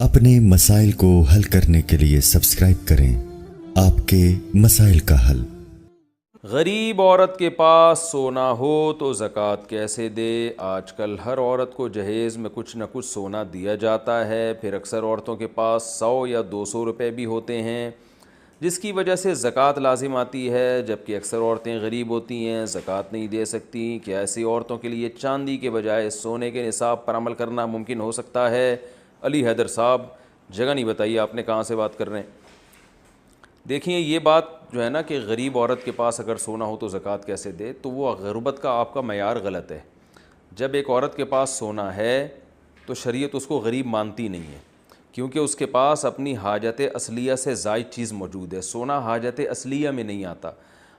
اپنے مسائل کو حل کرنے کے لیے سبسکرائب کریں آپ کے مسائل کا حل۔ غریب عورت کے پاس سونا ہو تو زکوٰۃ کیسے دے؟ آج کل ہر عورت کو جہیز میں کچھ نہ کچھ سونا دیا جاتا ہے، پھر اکثر عورتوں کے پاس 100 یا 200 روپے بھی ہوتے ہیں، جس کی وجہ سے زکوٰۃ لازم آتی ہے، جبکہ اکثر عورتیں غریب ہوتی ہیں، زکوٰۃ نہیں دے سکتی۔ کیا ایسی عورتوں کے لیے چاندی کے بجائے سونے کے نصاب پر عمل کرنا ممکن ہو سکتا ہے؟ علی حیدر صاحب، جگہ نہیں بتائیے آپ نے، کہاں سے بات کر رہے ہیں؟ دیکھیں، یہ بات جو ہے نا کہ غریب عورت کے پاس اگر سونا ہو تو زکوٰۃ کیسے دے، تو وہ غربت کا آپ کا معیار غلط ہے۔ جب ایک عورت کے پاس سونا ہے تو شریعت اس کو غریب مانتی نہیں ہے، کیونکہ اس کے پاس اپنی حاجت اصلیہ سے زائد چیز موجود ہے۔ سونا حاجت اصلیہ میں نہیں آتا۔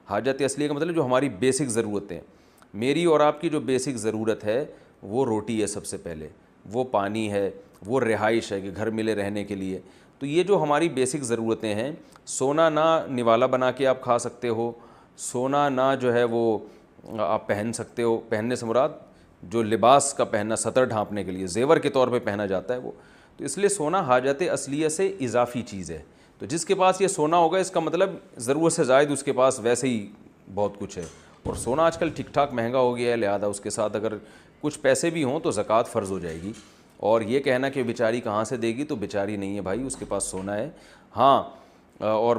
حاجت اصلیہ کا مطلب جو ہماری بیسک ضرورتیں، میری اور آپ کی جو بیسک ضرورت ہے وہ روٹی ہے، سب سے پہلے وہ پانی ہے، وہ رہائش ہے کہ گھر ملے رہنے کے لیے۔ تو یہ جو ہماری بیسک ضرورتیں ہیں، سونا نہ نوالا بنا کے آپ کھا سکتے ہو، سونا نہ جو ہے وہ آپ پہن سکتے ہو، پہننے سے مراد جو لباس کا پہننا، سطر ڈھانپنے کے لیے زیور کے طور پہ پہنا جاتا ہے وہ، تو اس لیے سونا حاجت اصلیہ سے اضافی چیز ہے۔ تو جس کے پاس یہ سونا ہوگا اس کا مطلب ضرورت سے زائد اس کے پاس ویسے ہی بہت کچھ ہے، اور سونا آج کل ٹھیک ٹھاک مہنگا ہو گیا ہے، لہذا اس کے ساتھ اگر کچھ پیسے بھی ہوں تو زکوٰۃ فرض ہو جائے گی۔ اور یہ کہنا کہ بیچاری کہاں سے دے گی، تو بیچاری نہیں ہے بھائی، اس کے پاس سونا ہے۔ ہاں، اور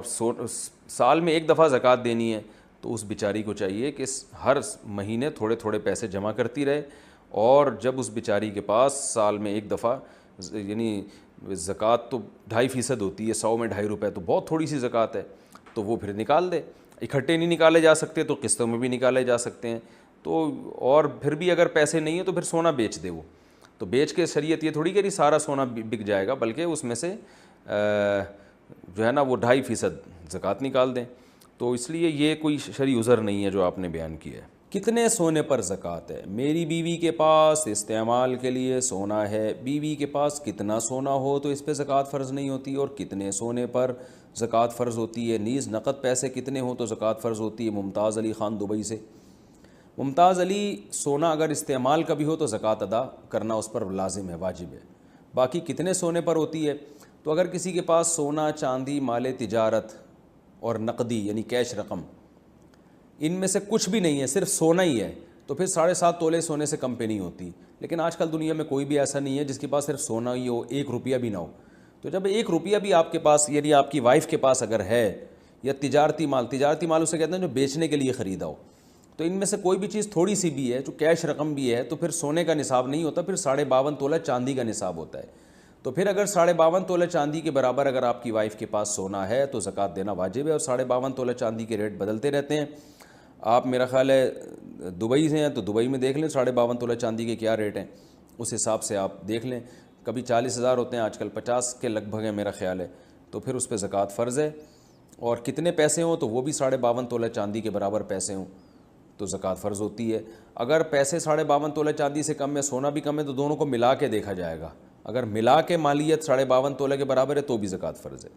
سال میں ایک دفعہ زکوٰۃ دینی ہے، تو اس بیچاری کو چاہیے کہ ہر مہینے تھوڑے تھوڑے پیسے جمع کرتی رہے، اور جب اس بیچاری کے پاس سال میں ایک دفعہ، یعنی زکوٰۃ تو 2.5% ہوتی ہے، 100 میں 2.5 روپے تو بہت تھوڑی سی زکوٰۃ ہے، تو وہ پھر نکال دے۔ اکٹھے نہیں نکالے جا سکتے تو قسطوں میں بھی نکالے جا سکتے ہیں، تو اور پھر بھی اگر پیسے نہیں ہیں تو پھر سونا بیچ دے وہ، تو بیچ کے شریعت یہ تھوڑی کہ سارا سونا بک جائے گا، بلکہ اس میں سے جو ہے نا وہ 2.5% زکوٰۃ نکال دیں۔ تو اس لیے یہ کوئی شرعی عذر نہیں ہے جو آپ نے بیان کیا ہے۔ کتنے سونے پر زکوٰۃ ہے؟ میری بیوی کے پاس استعمال کے لیے سونا ہے۔ بیوی کے پاس کتنا سونا ہو تو اس پہ زکوٰۃ فرض نہیں ہوتی، اور کتنے سونے پر زکوٰۃ فرض ہوتی ہے؟ نیز نقد پیسے کتنے ہوں تو زکوٰۃ فرض ہوتی ہے؟ ممتاز علی خان دبئی سے۔ ممتاز علی، سونا اگر استعمال کا بھی ہو تو زکوٰۃ ادا کرنا اس پر لازم ہے، واجب ہے۔ باقی کتنے سونے پر ہوتی ہے؟ تو اگر کسی کے پاس سونا، چاندی، مال تجارت اور نقدی یعنی کیش رقم، ان میں سے کچھ بھی نہیں ہے، صرف سونا ہی ہے، تو پھر 7.5 تولے سونے سے کم پہ نہیں ہوتی۔ لیکن آج کل دنیا میں کوئی بھی ایسا نہیں ہے جس کے پاس صرف سونا ہی ہو، 1 روپیہ بھی نہ ہو۔ تو جب 1 روپیہ بھی آپ کے پاس، یعنی آپ کی وائف کے پاس اگر ہے، یا تجارتی مال اسے کہتے ہیں جو بیچنے کے لیے خریدا ہو، تو ان میں سے کوئی بھی چیز تھوڑی سی بھی ہے، جو کیش رقم بھی ہے، تو پھر سونے کا نصاب نہیں ہوتا، پھر 52.5 تولہ چاندی کا نصاب ہوتا ہے۔ تو پھر اگر 52.5 تولہ چاندی کے برابر اگر آپ کی وائف کے پاس سونا ہے تو زکوٰۃ دینا واجب ہے، اور 52.5 تولہ چاندی کے ریٹ بدلتے رہتے ہیں۔ آپ میرا خیال ہے دبئی سے ہیں تو دبئی میں دیکھ لیں 52.5 تولہ چاندی کے کیا ریٹ ہیں، اس حساب سے آپ دیکھ لیں۔ کبھی 40,000 ہوتے ہیں، آج کل 50 کے لگ بھگ ہیں میرا خیال ہے، تو پھر اس پہ زکوٰۃ فرض ہے۔ اور کتنے پیسے ہوں تو وہ بھی 52.5 تولہ چاندی کے برابر پیسے ہوں تو زکوٰۃ فرض ہوتی ہے۔ اگر پیسے 52.5 تولہ چاندی سے کم ہے، سونا بھی کم ہے، تو دونوں کو ملا کے دیکھا جائے گا۔ اگر ملا کے مالیت 52.5 تولہ کے برابر ہے تو بھی زکوٰۃ فرض ہے۔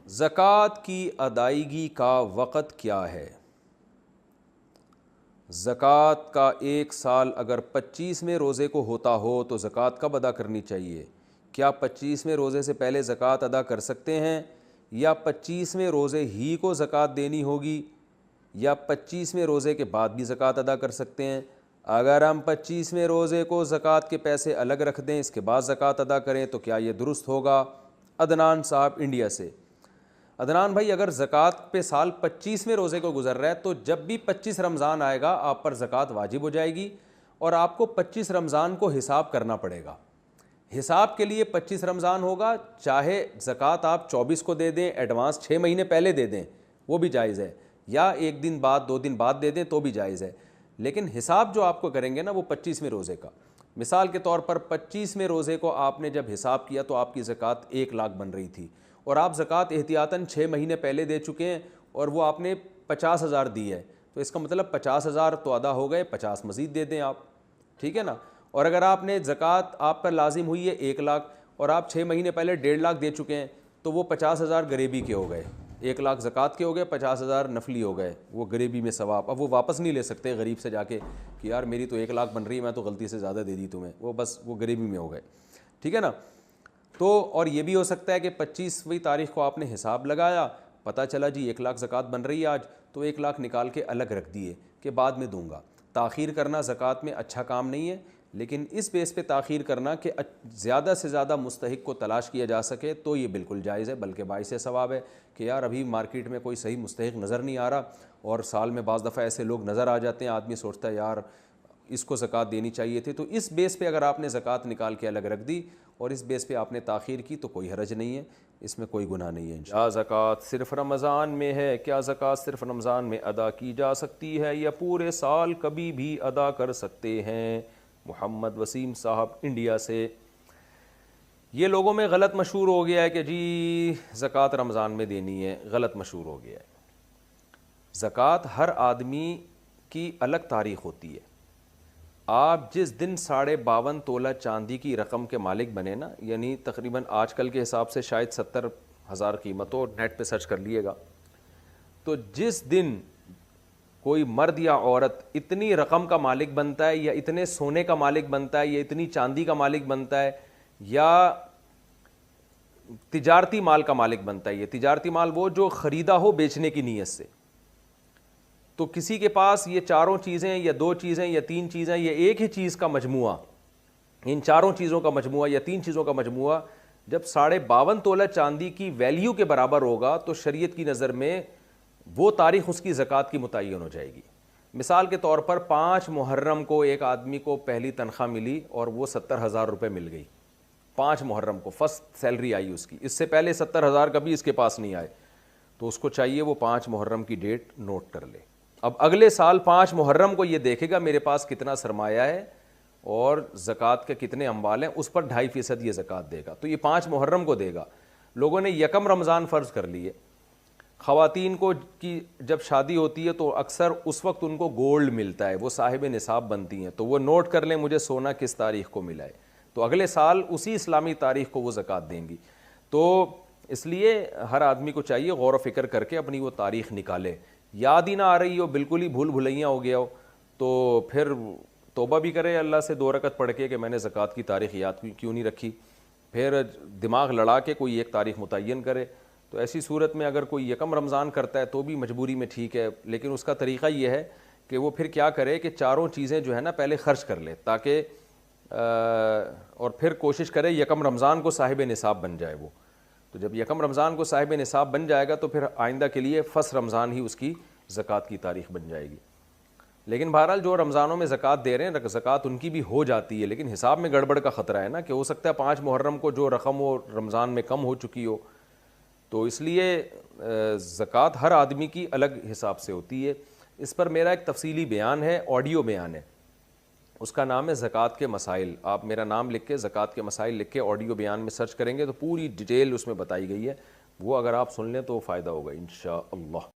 زکوٰۃ کی ادائیگی کا وقت کیا ہے؟ زکوٰۃ کا 1 سال اگر 25ویں روزے کو ہوتا ہو تو زکوٰۃ کب ادا کرنی چاہیے؟ کیا 25ویں روزے سے پہلے زکوٰۃ ادا کر سکتے ہیں، یا 25ویں روزے ہی کو زکوٰۃ دینی ہوگی، یا 25ویں روزے کے بعد بھی زکوٰۃ ادا کر سکتے ہیں؟ اگر ہم 25ویں روزے کو زکوٰۃ کے پیسے الگ رکھ دیں، اس کے بعد زکوٰۃ ادا کریں تو کیا یہ درست ہوگا؟ عدنان صاحب انڈیا سے۔ عدنان بھائی، اگر زکوٰۃ پہ سال 25ویں روزے کو گزر رہا ہے تو جب بھی 25 رمضان آئے گا آپ پر زکوٰۃ واجب ہو جائے گی، اور آپ کو 25 رمضان کو حساب کرنا پڑے گا۔ حساب کے لیے 25 رمضان ہوگا، چاہے زکوٰۃ آپ 24 کو دے دیں، ایڈوانس 6 مہینے پہلے دے دیں، وہ بھی جائز ہے، یا 1 دن بعد 2 دن بعد دے دیں تو بھی جائز ہے، لیکن حساب جو آپ کو کریں گے نا وہ 25ویں روزے کا۔ مثال کے طور پر 25ویں روزے کو آپ نے جب حساب کیا تو آپ کی زکوٰۃ 1 لاکھ بن رہی تھی، اور آپ زکوٰۃ احتیاطاً 6 مہینے پہلے دے چکے ہیں، اور وہ آپ نے 50,000 دی ہے، تو اس کا مطلب 50,000 تو ادا ہو گئے، 50 مزید دے دیں آپ، ٹھیک ہے نا۔ اور اگر آپ نے زکوٰۃ آپ پر لازم ہوئی ہے 1 لاکھ، اور آپ 6 مہینے پہلے 1.5 لاکھ دے چکے ہیں، تو وہ 50,000 غریبی کے ہو گئے، 1 لاکھ زکوٰۃ کے ہو گئے، 50,000 نفلی ہو گئے، وہ غریبی میں ثواب۔ اب وہ واپس نہیں لے سکتے غریب سے جا کے کہ یار میری تو 1 لاکھ بن رہی ہے، میں تو غلطی سے زیادہ دے دی تمہیں، وہ بس وہ غریبی میں ہو گئے، ٹھیک ہے نا۔ تو اور یہ بھی ہو سکتا ہے کہ 25ویں تاریخ کو آپ نے حساب لگایا, پتہ چلا جی 1 لاکھ زکوٰۃ بن رہی ہے آج, تو 1 لاکھ نکال کے الگ رکھ دیے کہ بعد میں دوں گا. تاخیر کرنا زکوٰۃ میں اچھا کام نہیں ہے, لیکن اس بیس پہ تاخیر کرنا کہ زیادہ سے زیادہ مستحق کو تلاش کیا جا سکے تو یہ بالکل جائز ہے, بلکہ باعث ثواب ہے کہ یار ابھی مارکیٹ میں کوئی صحیح مستحق نظر نہیں آ رہا, اور سال میں بعض دفعہ ایسے لوگ نظر آ جاتے ہیں, آدمی سوچتا ہے یار اس کو زکوٰۃ دینی چاہیے تھی. تو اس بیس پہ اگر آپ نے زکوٰۃ نکال کے الگ رکھ دی اور اس بیس پہ آپ نے تاخیر کی تو کوئی حرج نہیں ہے, اس میں کوئی گناہ نہیں ہے. کیا زکوٰۃ صرف رمضان میں ہے؟ کیا زکوٰۃ صرف رمضان میں ادا کی جا سکتی ہے یا پورے سال کبھی بھی ادا کر سکتے ہیں؟ محمد وسیم صاحب انڈیا سے. یہ لوگوں میں غلط مشہور ہو گیا ہے کہ جی زکوٰۃ رمضان میں دینی ہے, غلط مشہور ہو گیا ہے. زکوٰۃ ہر آدمی کی الگ تاریخ ہوتی ہے. آپ جس دن 52.5 تولہ چاندی کی رقم کے مالک بنے نا, یعنی تقریباً آج کل کے حساب سے شاید 70,000 قیمت ہو, نیٹ پہ سرچ کر لیے گا, تو جس دن کوئی مرد یا عورت اتنی رقم کا مالک بنتا ہے یا اتنے سونے کا مالک بنتا ہے یا اتنی چاندی کا مالک بنتا ہے یا تجارتی مال کا مالک بنتا ہے, یہ تجارتی مال وہ جو خریدا ہو بیچنے کی نیت سے, تو کسی کے پاس یہ چاروں چیزیں یا 2 چیزیں یا 3 چیزیں یا ایک ہی چیز کا مجموعہ, ان چاروں چیزوں کا مجموعہ یا 3 چیزوں کا مجموعہ جب 52.5 تولہ چاندی کی ویلیو کے برابر ہوگا تو شریعت کی نظر میں وہ تاریخ اس کی زکوٰۃ کی متعین ہو جائے گی. مثال کے طور پر 5 محرم کو ایک آدمی کو پہلی تنخواہ ملی اور وہ 70,000 روپے مل گئی. 5 محرم کو فرسٹ سیلری آئی اس کی, اس سے پہلے 70,000 کبھی اس کے پاس نہیں آئے, تو اس کو چاہیے وہ 5 محرم کی ڈیٹ نوٹ کر لے. اب اگلے سال 5 محرم کو یہ دیکھے گا میرے پاس کتنا سرمایہ ہے اور زکوٰۃ کے کتنے اموال ہیں, اس پر 2.5% یہ زکوٰۃ دے گا. تو یہ 5 محرم کو دے گا. لوگوں نے 1 رمضان فرض کر لیے. خواتین کو کی جب شادی ہوتی ہے تو اکثر اس وقت ان کو گولڈ ملتا ہے, وہ صاحب نصاب بنتی ہیں, تو وہ نوٹ کر لیں مجھے سونا کس تاریخ کو ملا ہے, تو اگلے سال اسی اسلامی تاریخ کو وہ زکوٰۃ دیں گی. تو اس لیے ہر آدمی کو چاہیے غور و فکر کر کے اپنی وہ تاریخ نکالے. یاد ہی نہ آ رہی ہو, بالکل ہی بھول بھلیاں ہو گیا ہو, تو پھر توبہ بھی کرے اللہ سے 2 رکعت پڑھ کے کہ میں نے زکوٰۃ کی تاریخ یاد کیوں نہیں رکھی, پھر دماغ لڑا کے کوئی ایک تاریخ متعین کرے. تو ایسی صورت میں اگر کوئی 1 رمضان کرتا ہے تو بھی مجبوری میں ٹھیک ہے, لیکن اس کا طریقہ یہ ہے کہ وہ پھر کیا کرے کہ چاروں چیزیں جو ہے نا پہلے خرچ کر لے, تاکہ اور پھر کوشش کرے 1 رمضان کو صاحب نصاب بن جائے وہ. تو جب 1 رمضان کو صاحب نصاب بن جائے گا تو پھر آئندہ کے لیے فرسٹ رمضان ہی اس کی زکوٰۃ کی تاریخ بن جائے گی. لیکن بہرحال جو رمضانوں میں زکوٰۃ دے رہے ہیں زکوٰۃ ان کی بھی ہو جاتی ہے, لیکن حساب میں گڑبڑ کا خطرہ ہے نا, کہ ہو سکتا ہے 5 محرم کو جو رقم ہو رمضان میں کم ہو چکی ہو. تو اس لیے زکوٰۃ ہر آدمی کی الگ حساب سے ہوتی ہے. اس پر میرا ایک تفصیلی بیان ہے, آڈیو بیان ہے, اس کا نام ہے زکوٰۃ کے مسائل. آپ میرا نام لکھ کے زکوٰۃ کے مسائل لکھ کے آڈیو بیان میں سرچ کریں گے تو پوری ڈیٹیل اس میں بتائی گئی ہے, وہ اگر آپ سن لیں تو فائدہ ہوگا انشاءاللہ.